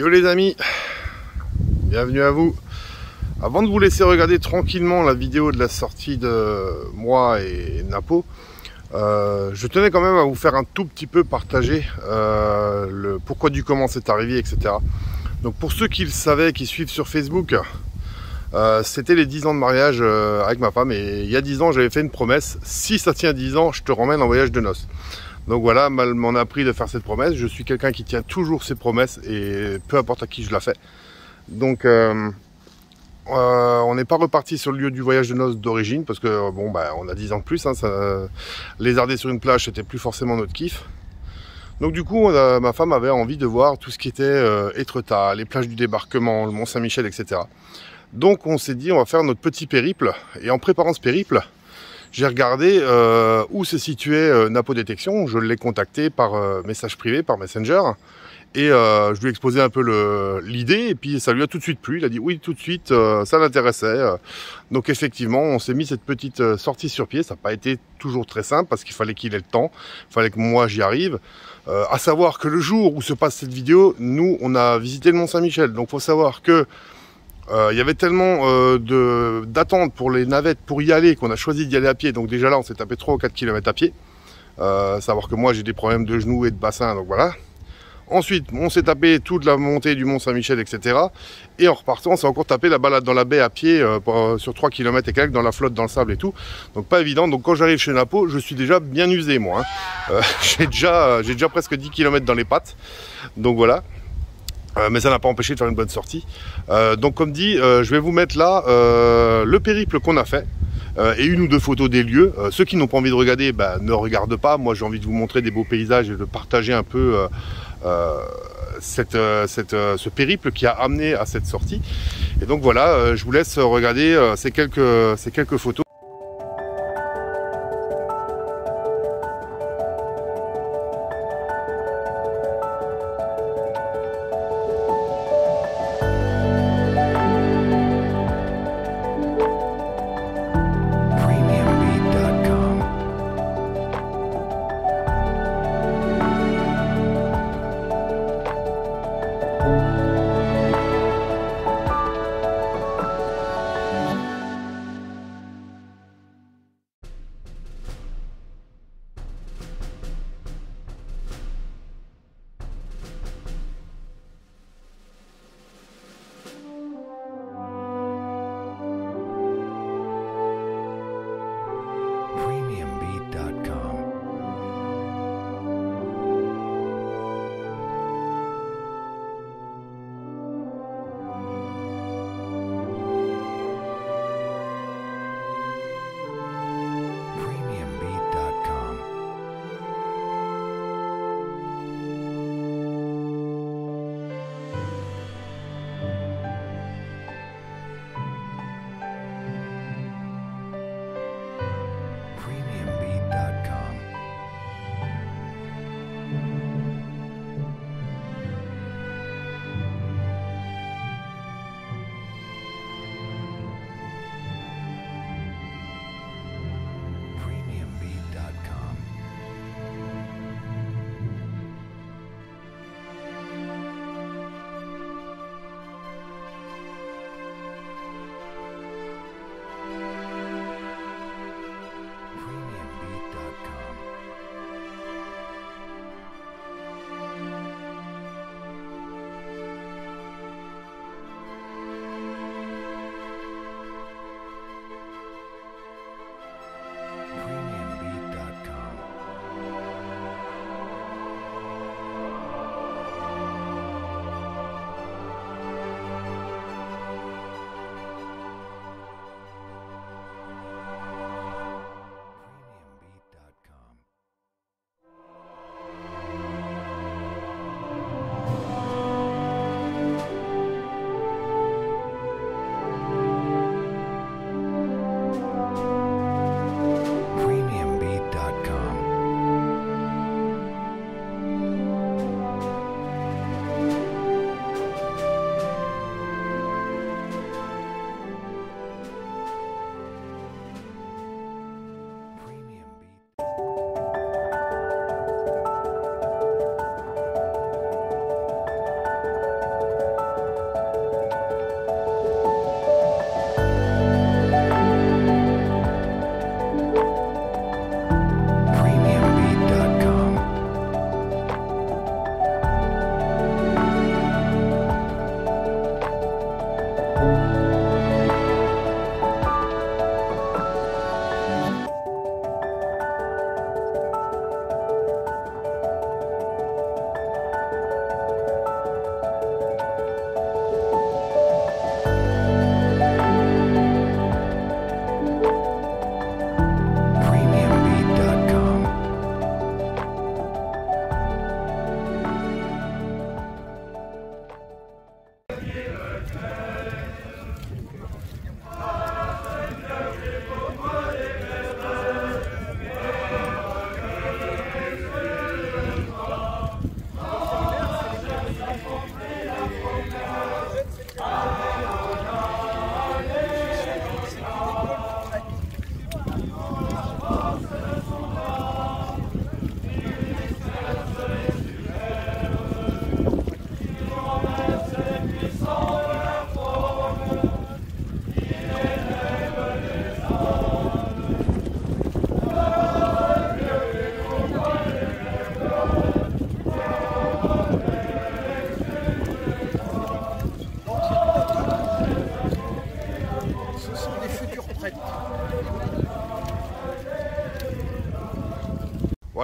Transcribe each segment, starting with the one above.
Yo les amis, bienvenue à vous. Avant de vous laisser regarder tranquillement la vidéo de la sortie de moi et Napo, je tenais quand même à vous faire un tout petit peu partager le pourquoi du comment c'est arrivé, etc. Donc pour ceux qui le savaient, qui suivent sur Facebook, c'était les 10 ans de mariage avec ma femme, et il y a 10 ans j'avais fait une promesse: si ça tient 10 ans, je te ramène en voyage de noces. Donc voilà, mal m'en a pris de faire cette promesse. Je suis quelqu'un qui tient toujours ses promesses, et peu importe à qui je la fais. Donc on n'est pas reparti sur le lieu du voyage de noces d'origine, parce que bon bah on a 10 ans de plus, hein, lézarder sur une plage c'était plus forcément notre kiff. Donc du coup ma femme avait envie de voir tout ce qui était Étretat, les plages du débarquement, le Mont Saint-Michel, etc. Donc on s'est dit on va faire notre petit périple, et en préparant ce périple, j'ai regardé où se situait Napo Détection. Je l'ai contacté par message privé, par Messenger, et je lui ai exposé un peu l'idée, et puis ça lui a tout de suite plu. Il a dit oui, tout de suite, ça l'intéressait. Donc effectivement, on s'est mis cette petite sortie sur pied. Ça n'a pas été toujours très simple, parce qu'il fallait qu'il ait le temps, il fallait que moi j'y arrive. À savoir que le jour où se passe cette vidéo, nous, on a visité le Mont Saint-Michel. Donc il faut savoir que il y avait tellement d'attentes pour les navettes pour y aller, qu'on a choisi d'y aller à pied. Donc déjà là on s'est tapé 3 ou 4 km à pied. Savoir que moi j'ai des problèmes de genoux et de bassin, donc voilà. Ensuite on s'est tapé toute la montée du Mont Saint-Michel, etc. Et en repartant on s'est encore tapé la balade dans la baie à pied sur 3 km et quelques, dans la flotte, dans le sable et tout. Donc pas évident. Donc quand j'arrive chez Napo, je suis déjà bien usé moi, hein. J'ai déjà presque 10 km dans les pattes. Donc voilà. Mais ça n'a pas empêché de faire une bonne sortie. Donc comme dit, je vais vous mettre là le périple qu'on a fait, et une ou deux photos des lieux. Ceux qui n'ont pas envie de regarder, bah, ne regardent pas. Moi j'ai envie de vous montrer des beaux paysages et de partager un peu ce périple qui a amené à cette sortie. Et donc voilà, je vous laisse regarder ces quelques photos.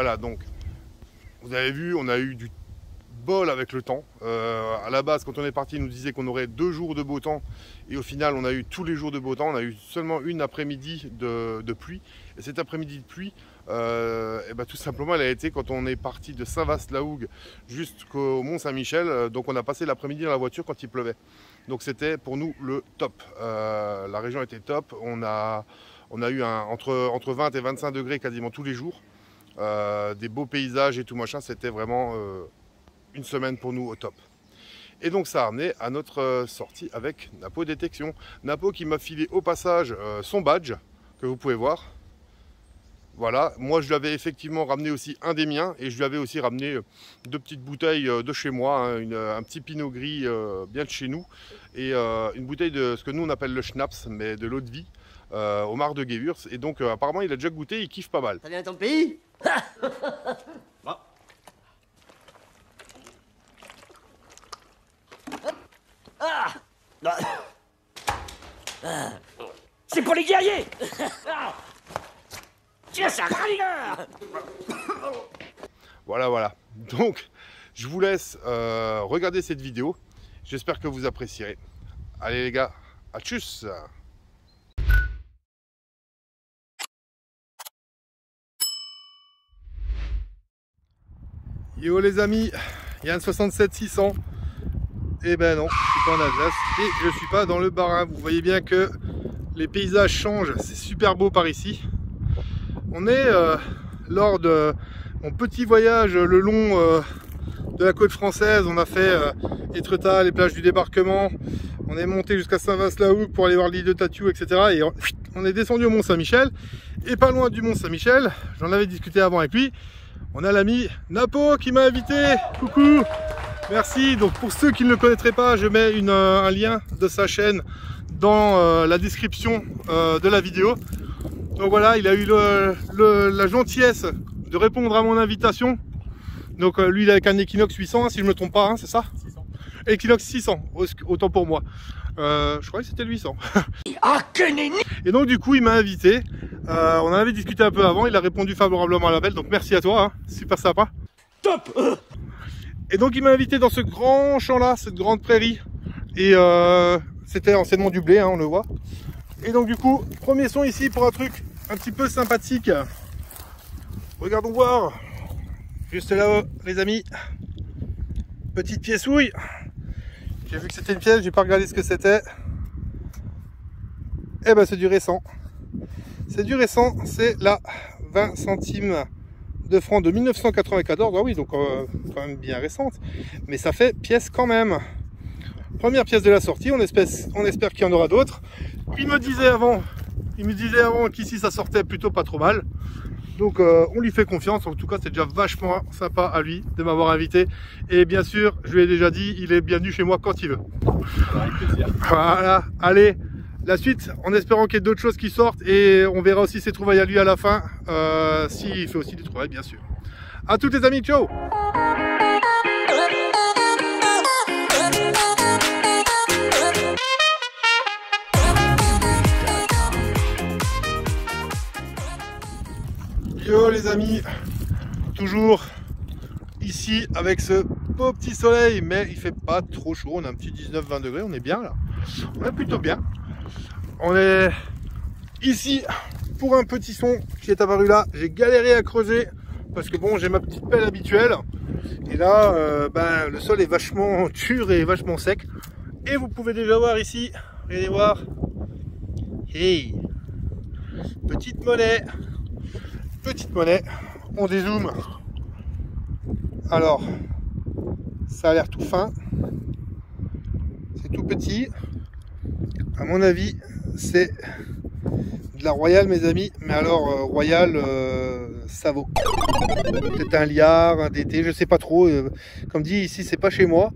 Voilà, donc vous avez vu, on a eu du bol avec le temps. À la base, quand on est parti, il nous disait qu'on aurait 2 jours de beau temps. Et au final, on a eu tous les jours de beau temps. On a eu seulement une après-midi de pluie. Et cet après-midi de pluie, tout simplement, elle a été quand on est parti de Saint-Vaast-la-Hougue jusqu'au Mont-Saint-Michel. Donc on a passé l'après-midi dans la voiture quand il pleuvait. Donc c'était pour nous le top. La région était top. On a eu entre 20 et 25 degrés quasiment tous les jours. Des beaux paysages et tout machin. C'était vraiment une semaine pour nous au top. Et donc ça a amené à notre sortie avec Napo Détection. Napo qui m'a filé au passage son badge, que vous pouvez voir. Voilà, moi je lui avais effectivement ramené aussi un des miens et je lui avais aussi ramené 2 petites bouteilles de chez moi, hein, un petit pinot gris bien de chez nous et une bouteille de ce que nous on appelle le schnapps, mais de l'eau de vie, au Mar de Gewürz. Et donc apparemment il a déjà goûté, il kiffe pas mal. Ça vient de ton pays? Bon. Ah. C'est pour les guerriers. Tiens, ça rigueur. Voilà. Donc, je vous laisse regarder cette vidéo. J'espère que vous apprécierez. Allez les gars, à tchuss. Yo les amis, Yann 67 600. Eh ben non, je suis pas en Alsace et je suis pas dans le Bas-Rhin. Vous voyez bien que les paysages changent, c'est super beau par ici. On est lors de mon petit voyage le long de la côte française. On a fait Étretat, les plages du débarquement. On est monté jusqu'à Saint-Vaast-la-Hougue pour aller voir l'île de Tatiou, etc. Et on est descendu au Mont-Saint-Michel. Et pas loin du Mont-Saint-Michel, j'en avais discuté avant avec lui, on a l'ami Napo qui m'a invité. Coucou! Merci. Donc pour ceux qui ne le connaîtraient pas, je mets un lien de sa chaîne dans la description de la vidéo. Donc voilà, il a eu la gentillesse de répondre à mon invitation. Donc lui il est avec un Equinox 800 hein, si je ne me trompe pas, hein, c'est ça? 600. Equinox 600, autant pour moi. Je croyais que c'était le 800. Et donc du coup il m'a invité. On en avait discuté un peu avant, il a répondu favorablement à l'appel, donc merci à toi, hein, super sympa. Top. Et donc il m'a invité dans ce grand champ là, cette grande prairie. Et c'était anciennement du blé, hein, on le voit. Et donc du coup, premier son ici pour un truc un petit peu sympathique. Regardons voir. Juste là-haut, les amis. Petite piècouille. J'ai vu que c'était une pièce, j'ai pas regardé ce que c'était. Eh ben c'est du récent. C'est du récent, c'est la 20 centimes de francs de 1994. Ah oui, donc quand même bien récente. Mais ça fait pièce quand même. Première pièce de la sortie, on espère qu'il y en aura d'autres. Il me disait avant qu'ici ça sortait plutôt pas trop mal. Donc on lui fait confiance, en tout cas c'est déjà vachement sympa à lui de m'avoir invité. Et bien sûr, je lui ai déjà dit, il est bienvenu chez moi quand il veut. Avec plaisir. Voilà, allez, la suite, en espérant qu'il y ait d'autres choses qui sortent. Et on verra aussi ses trouvailles à lui à la fin, s'il fait aussi des trouvailles bien sûr. À toutes les amis, ciao. Yo les amis, toujours ici avec ce beau petit soleil, mais il fait pas trop chaud, on a un petit 19-20 degrés, on est bien là, on est plutôt bien. On est ici pour un petit son qui est apparu là, j'ai galéré à creuser parce que bon j'ai ma petite pelle habituelle et là le sol est vachement dur et vachement sec et vous pouvez déjà voir ici, regardez voir, hey, petite monnaie, on dézoome. Alors, ça a l'air tout fin, c'est tout petit. À mon avis, c'est de la Royale, mes amis. Mais alors, Royale, ça vaut. Peut-être un liard, un DT, je sais pas trop. Comme dit, ici, c'est pas chez moi.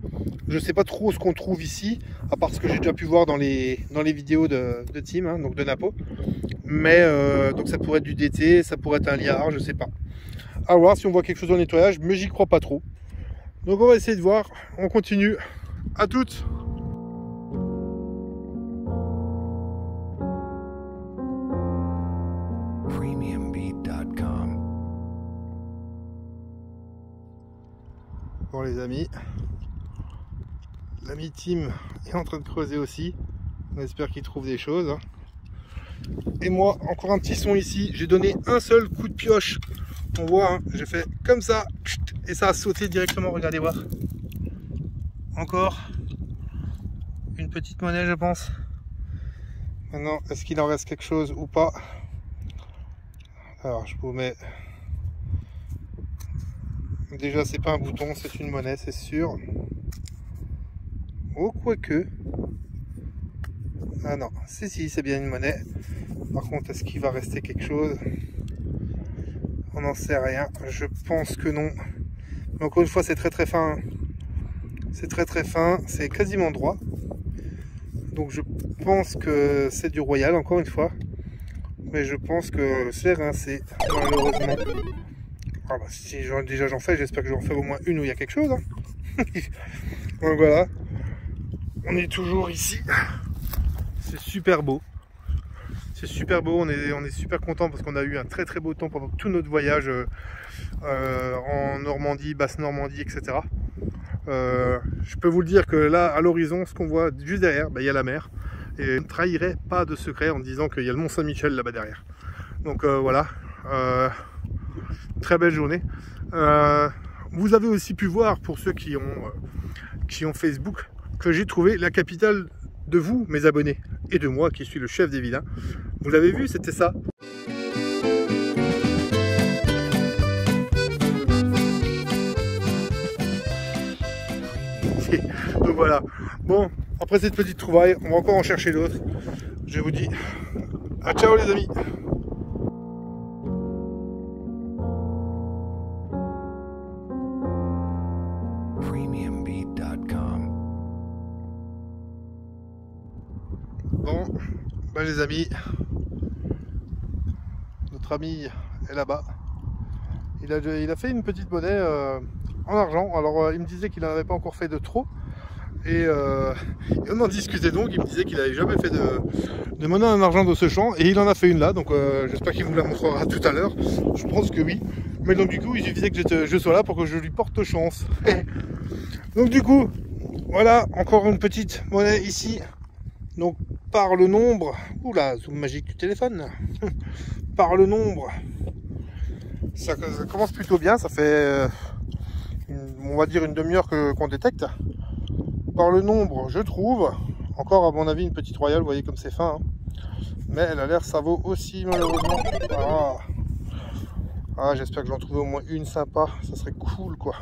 Je sais pas trop ce qu'on trouve ici, à part ce que j'ai déjà pu voir dans les vidéos de Tim, hein, donc de Napo. Mais donc ça pourrait être du DT, ça pourrait être un liard, je sais pas. À voir si on voit quelque chose au nettoyage, mais j'y crois pas trop. Donc on va essayer de voir. On continue. À toutes. Premiumbeat.com Bon les amis, l'ami Tim est en train de creuser aussi. On espère qu'il trouve des choses. Et moi, encore un petit son ici. J'ai donné un seul coup de pioche. On voit, hein, j'ai fait comme ça. Et ça a sauté directement, regardez voir. Encore une petite monnaie, je pense. Maintenant, est-ce qu'il en reste quelque chose ou pas? Alors, je vous mets... Déjà, c'est pas un bouton, c'est une monnaie, c'est sûr. Oh, quoique. Ah non, si, c'est bien une monnaie. Par contre, est-ce qu'il va rester quelque chose? On n'en sait rien. Je pense que non. Mais encore une fois, c'est très fin. C'est très fin. C'est quasiment droit. Donc je pense que c'est du royal, encore une fois. Mais je pense que c'est rincé, malheureusement. Ah bah, si déjà j'en fais, j'espère que j'en fais au moins une où il y a quelque chose. Hein. Donc voilà. On est toujours ici. C'est super beau. C'est super beau, on est super content parce qu'on a eu un très beau temps pendant tout notre voyage en Normandie, Basse-Normandie, etc. Je peux vous le dire que là, à l'horizon, ce qu'on voit juste derrière, il y a la mer. Et je ne trahirai pas de secret en disant qu'il y a le Mont Saint-Michel là-bas derrière. Donc voilà, très belle journée. Vous avez aussi pu voir, pour ceux qui ont Facebook, que j'ai trouvé la capitale de vous, mes abonnés, et de moi qui suis le chef des vilains. Vous l'avez vu, c'était ça. Donc voilà. Bon, après cette petite trouvaille, on va encore en chercher d'autres. Je vous dis à ciao les amis. Bon, ben les amis, notre ami est là-bas. Il a fait une petite monnaie en argent. Alors il me disait qu'il n'en avait pas encore fait de trop. Et on en discutait donc. Il me disait qu'il n'avait jamais fait de monnaie en argent de ce champ. Et il en a fait une là. Donc j'espère qu'il vous la montrera tout à l'heure. Je pense que oui. Mais donc du coup il suffisait que je sois là pour que je lui porte chance. Donc du coup, voilà, encore une petite monnaie ici. Donc par le nombre, oula, zoom magique du téléphone, par le nombre, ça commence plutôt bien, ça fait, on va dire une demi-heure qu'on détecte. Par le nombre, je trouve, encore à mon avis une petite royale, vous voyez comme c'est fin, hein. Mais elle a l'air, ça vaut aussi malheureusement. Ah, j'espère que j'en trouve au moins une sympa, ça serait cool quoi.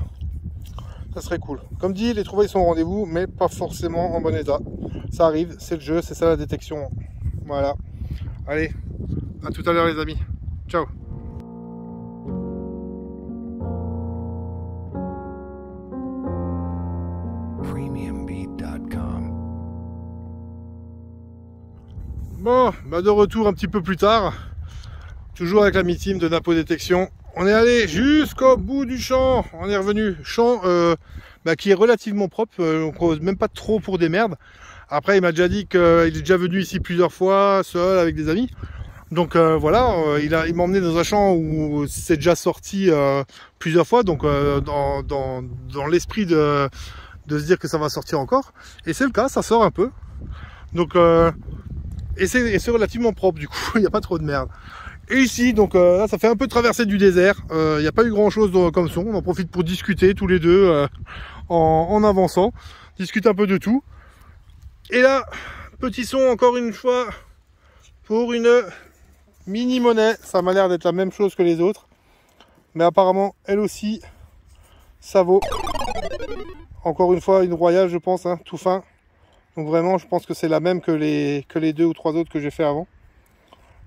Ça serait cool. Comme dit, les trouvailles sont au rendez-vous, mais pas forcément en bon état. Ça arrive, c'est le jeu, c'est ça la détection. Voilà. Allez, à tout à l'heure les amis. Ciao. Bon, bah de retour un petit peu plus tard. Toujours avec l'ami Tim de Napo Détection. On est allé jusqu'au bout du champ. On est revenu. Champ qui est relativement propre. On creuse même pas trop pour des merdes. Après, il m'a déjà dit qu'il est déjà venu ici plusieurs fois, seul, avec des amis. Donc voilà, il m'a emmené dans un champ où c'est déjà sorti plusieurs fois. Donc dans l'esprit de se dire que ça va sortir encore. Et c'est le cas, ça sort un peu. Donc, et c'est relativement propre du coup, il n'y a pas trop de merde. Et ici, donc là, ça fait un peu traversée du désert. Il n'y a pas eu grand chose comme son. On en profite pour discuter tous les deux en avançant. Discute un peu de tout. Et là, petit son encore une fois pour une mini monnaie. Ça m'a l'air d'être la même chose que les autres. Mais apparemment, elle aussi, ça vaut. Encore une fois, une royale, je pense, hein, tout fin. Donc vraiment, je pense que c'est la même que les 2 ou 3 autres que j'ai fait avant.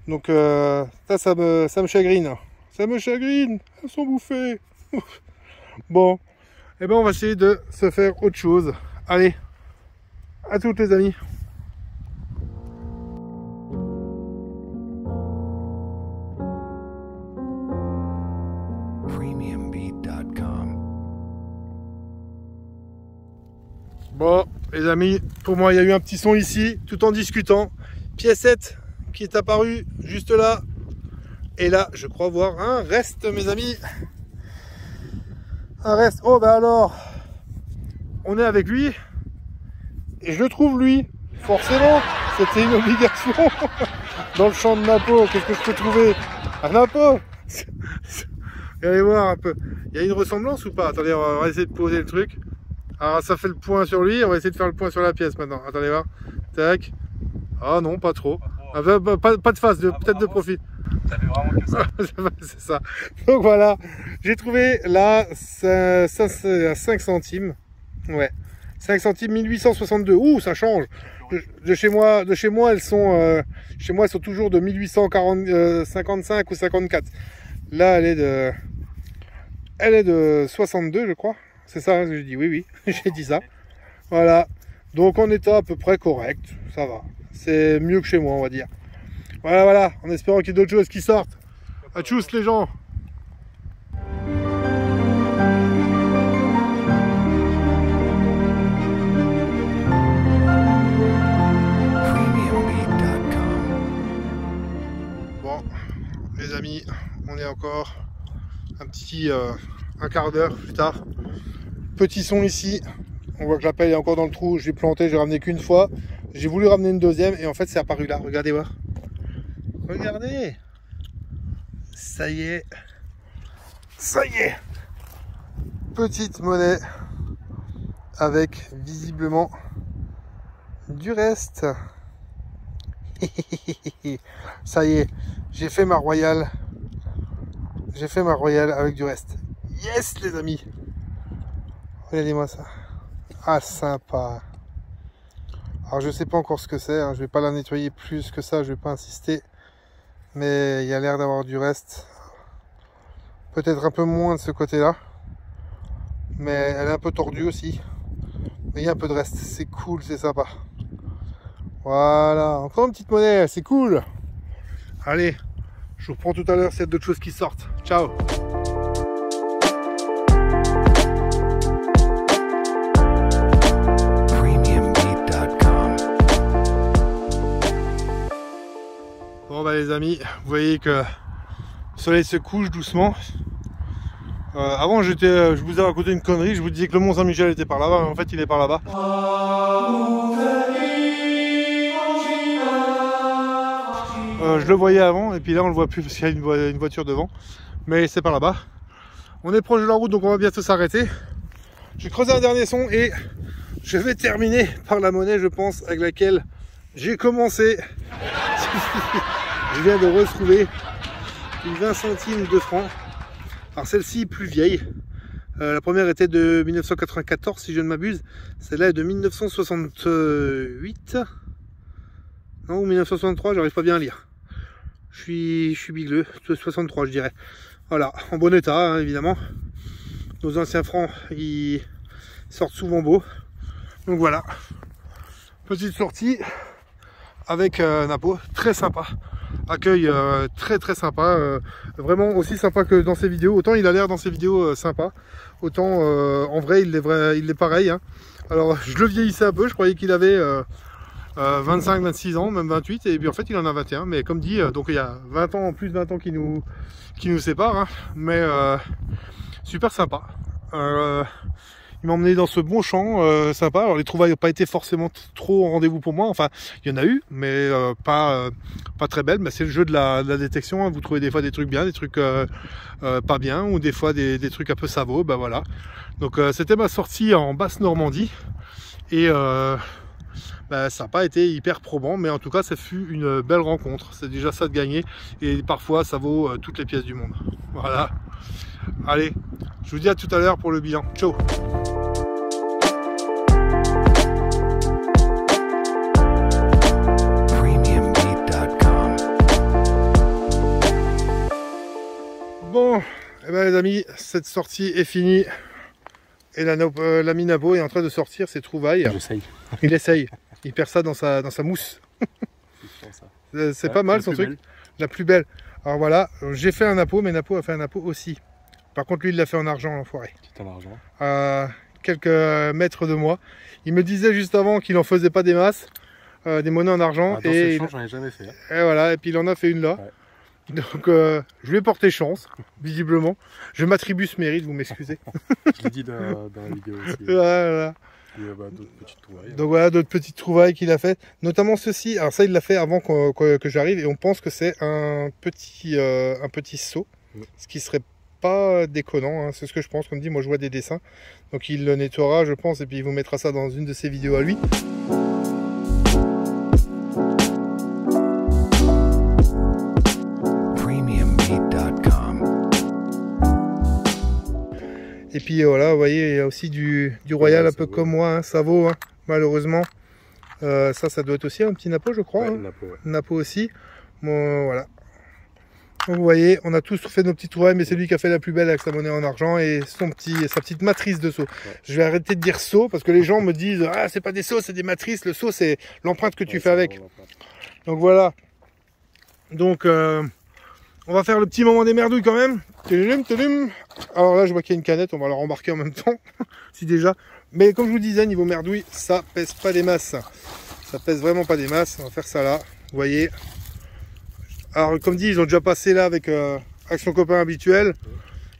Donc ça me chagrine. Ça me chagrine. Elles sont bouffées. Bon. Et ben on va essayer de se faire autre chose. Allez. À toutes les amis. Bon, les amis, pour moi, il y a eu un petit son ici, tout en discutant. Piécette qui est apparue juste là. Et là, je crois voir un reste, mes amis. Un reste. Oh, bah alors, on est avec lui. Et je le trouve lui. Forcément, c'était une obligation. Dans le champ de Napo, qu'est-ce que je peux trouver? Un Napo. Allez voir un peu. Il y a une ressemblance ou pas? Attendez, on va essayer de poser le truc. Alors ça fait le point sur lui, on va essayer de faire le point sur la pièce maintenant. Attendez voir. Tac. Ah non, pas trop. Ah, pas de face, peut-être de profil. Ça fait vraiment que ça. C'est ça. Donc voilà, j'ai trouvé là, ça c'est à 5 centimes. Ouais. 5 centimes 1862. Ouh, ça change. De chez moi, elles sont toujours de 1855 ou 54. Là, elle est de 62, je crois. C'est ça, hein, j'ai dit. Oui, j'ai dit ça. Voilà. Donc on est à peu près correct. Ça va. C'est mieux que chez moi, on va dire. Voilà. En espérant qu'il y ait d'autres choses qui sortent. À tchuss les gens. Bon, les amis, on est encore un quart d'heure plus tard. Petit son ici. On voit que la pelle est encore dans le trou. Je l'ai planté, j'ai ramené qu'une fois. J'ai voulu ramener une deuxième et en fait c'est apparu là. Regardez voir. Regardez. Ça y est. Petite monnaie avec visiblement du reste. Ça y est, j'ai fait ma royale. Avec du reste. Yes les amis. Regardez-moi ça. Ah sympa. Alors je sais pas encore ce que c'est, hein. Je vais pas la nettoyer plus que ça, je vais pas insister. Mais il y a l'air d'avoir du reste. Peut-être un peu moins de ce côté-là. Mais elle est un peu tordue aussi. Mais il y a un peu de reste, c'est cool, c'est sympa. Voilà, encore une petite monnaie, c'est cool. Allez, je vous reprends tout à l'heure s'il y a d'autres choses qui sortent. Ciao. Bon bah les amis, vous voyez que le soleil se couche doucement. Avant je vous ai raconté une connerie, je vous disais que le Mont Saint-Michel était par là-bas, mais en fait il est par là-bas. Je le voyais avant et puis là on le voit plus parce qu'il y a une voiture devant, mais c'est par là-bas. On est proche de la route donc on va bientôt s'arrêter. J'ai creusé un dernier son et je vais terminer par la monnaie je pense avec laquelle j'ai commencé. Je viens de retrouver une 20 centimes de francs. Alors celle-ci plus vieille. La première était de 1994 si je ne m'abuse. Celle-là est de 1968. Non, ou 1963, j'arrive pas bien à lire. Je suis bigleux, 63 je dirais. Voilà, en bon état hein, évidemment. Nos anciens francs, ils sortent souvent beaux. Donc voilà, petite sortie avec Napo, très sympa. Accueil très sympa, vraiment aussi sympa que dans ses vidéos. Autant il a l'air dans ses vidéos sympa, autant en vrai il est pareil. Hein. Alors je le vieillissais un peu, je croyais qu'il avait 25-26 ans, même 28, et puis en fait il en a 21. Mais comme dit, donc il y a 20 ans, plus de 20 ans qui nous séparent, hein. Mais super sympa. Il m'a emmené dans ce bon champ sympa. Alors les trouvailles n'ont pas été forcément trop au rendez-vous pour moi. Enfin, il y en a eu, mais pas très belles. Mais c'est le jeu de la détection. Hein. Vous trouvez des fois des trucs bien, des trucs pas bien, ou des fois des trucs un peu savots. Ben voilà. Donc c'était ma sortie en Basse-Normandie. Et ça n'a pas été hyper probant, mais en tout cas ça fut une belle rencontre. C'est déjà ça de gagner. Et parfois ça vaut toutes les pièces du monde. Voilà. Allez, je vous dis à tout à l'heure pour le bilan. Ciao. Bon, eh ben les amis, cette sortie est finie. Et l'ami Napo est en train de sortir ses trouvailles. J'essaye. Il essaye. Il perd ça dans sa mousse. C'est pas mal son truc. Belle. La plus belle. Alors voilà, j'ai fait un Napo, mais Napo a fait un Napo aussi. Par contre, lui, il l'a fait en argent, l'enfoiré. C'est en argent. Quelques mètres de moi. Il me disait juste avant qu'il n'en faisait pas des masses, des monnaies en argent. Dans et j'en ai jamais fait. Et voilà, et puis il en a fait une là. Ouais. Donc je lui ai porté chance, visiblement. Je m'attribue ce mérite, vous m'excusez. Je l'ai dit dans la vidéo aussi. Voilà. Et d'autres petites trouvailles. Donc voilà, d'autres petites trouvailles qu'il a faites. Notamment ceci. Alors ça, il l'a fait avant que j'arrive. Et on pense que c'est un petit seau. Ce qui serait pas déconnant. Hein. C'est ce que je pense. Comme dit, moi je vois des dessins. Donc il le nettoiera, je pense. Et puis il vous mettra ça dans une de ses vidéos à lui. Et puis voilà, vous voyez, il y a aussi du Royal, un peu comme moi, hein, ça vaut, hein, malheureusement. Ça doit être aussi un petit Napo, je crois. Ouais, hein. Napo, ouais. Napo aussi. Bon, voilà. Donc, vous voyez, on a tous fait nos petites trouvailles, mais c'est lui qui a fait la plus belle avec sa monnaie en argent et sa petite matrice de seau. Ouais. Je vais arrêter de dire seau parce que les gens me disent ah, c'est pas des seaux, c'est des matrices. Le seau, c'est l'empreinte que tu fais avec. Donc voilà. Donc, on va faire le petit moment des merdouilles quand même. Alors là, je vois qu'il y a une canette, on va la rembarquer en même temps, si déjà. Mais comme je vous disais, niveau merdouille, ça pèse pas des masses. Ça pèse vraiment pas des masses. On va faire ça là, vous voyez. Alors comme dit, ils ont déjà passé là avec son copain habituel.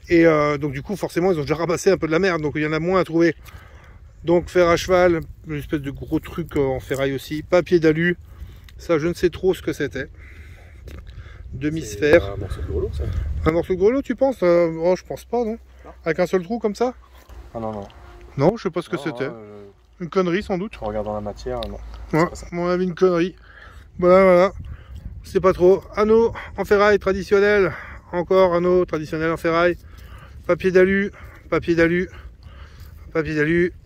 Et donc du coup, forcément, ils ont déjà ramassé un peu de la merde. Donc il y en a moins à trouver. Donc fer à cheval, une espèce de gros truc en ferraille aussi. Papier d'alu, ça je ne sais trop ce que c'était. Demi-sphère. Un morceau de grelot, ça. Un morceau de grelot, tu penses? Oh, je pense pas, non, avec un seul trou comme ça? Ah non, non. Non, je sais pas ce que c'était. Une connerie sans doute. En regardant la matière, non. Ouais, on avait une connerie. Voilà. C'est pas trop. Anneau en ferraille traditionnel. Encore anneau traditionnel en ferraille. Papier d'alu.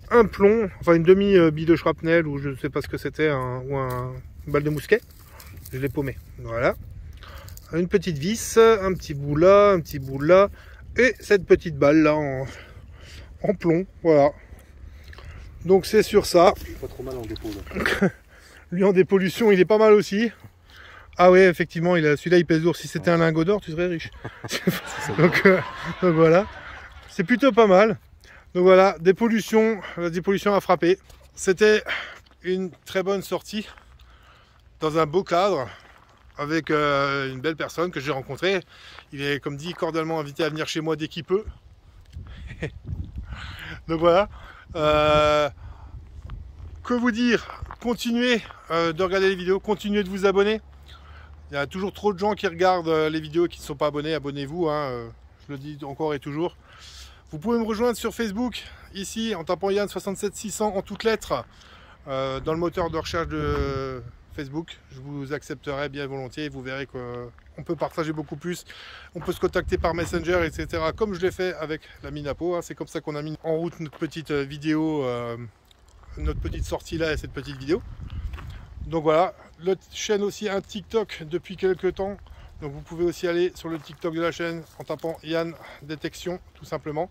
Un plomb. Enfin une demi-bille de shrapnel ou je ne sais pas ce que c'était. Ou une balle de mousquet. Je l'ai paumé. Voilà. Une petite vis. Un petit bout là. Et cette petite balle là en plomb. Voilà. Donc c'est sur ça. Pas trop mal en dépôt. Lui en dépollution, il est pas mal aussi. Ah ouais, effectivement, celui-là il pèse lourd. Si c'était un lingot d'or, tu serais riche. donc voilà, c'est plutôt pas mal. Donc voilà, dépollution, la dépollution a frappé. C'était une très bonne sortie dans un beau cadre avec une belle personne que j'ai rencontrée. Il est, comme dit, cordialement invité à venir chez moi dès qu'il peut. Donc voilà. Que vous dire? Continuez de regarder les vidéos, continuez de vous abonner. Il y a toujours trop de gens qui regardent les vidéos et qui ne sont pas abonnés. Abonnez-vous, hein, je le dis encore et toujours. Vous pouvez me rejoindre sur Facebook, ici, en tapant Yann 67600 en toutes lettres, dans le moteur de recherche de Facebook. Je vous accepterai bien volontiers. Vous verrez qu'on peut partager beaucoup plus. On peut se contacter par Messenger, etc. Comme je l'ai fait avec l'ami Napo. Hein. C'est comme ça qu'on a mis en route notre petite vidéo, notre petite sortie là et cette petite vidéo. Donc voilà, la chaîne aussi un TikTok depuis quelques temps. Donc vous pouvez aussi aller sur le TikTok de la chaîne en tapant Yann Détection tout simplement.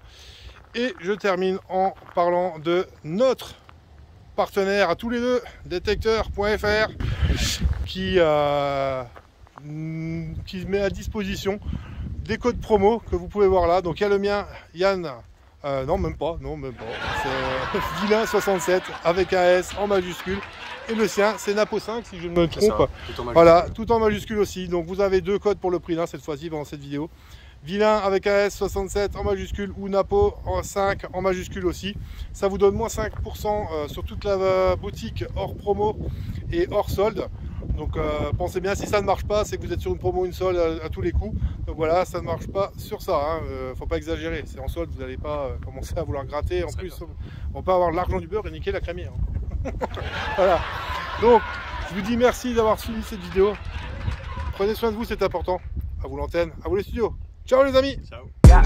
Et je termine en parlant de notre partenaire à tous les deux, détecteur.fr, qui met à disposition des codes promo que vous pouvez voir là. Donc il y a le mien, Yann, non même pas, c'est Vilain67 avec un S en majuscule. Et le sien, c'est Napo 5 si je ne me trompe. Voilà, tout en majuscule aussi. Donc vous avez deux codes pour le prix d'un cette fois-ci dans cette vidéo. Vilain avec un S 67 en majuscule ou Napo en 5 en majuscule aussi. Ça vous donne moins 5% sur toute la boutique hors promo et hors solde. Donc pensez bien, si ça ne marche pas, c'est que vous êtes sur une promo, une solde à tous les coups. Donc voilà, ça ne marche pas sur ça. Hein. Faut pas exagérer. C'est en solde, vous n'allez pas commencer à vouloir gratter. En plus, on peut avoir l'argent du beurre et niquer la crémière. Voilà. Donc, je vous dis merci d'avoir suivi cette vidéo. Prenez soin de vous, c'est important. À vous l'antenne, à vous les studios. Ciao les amis. Ciao.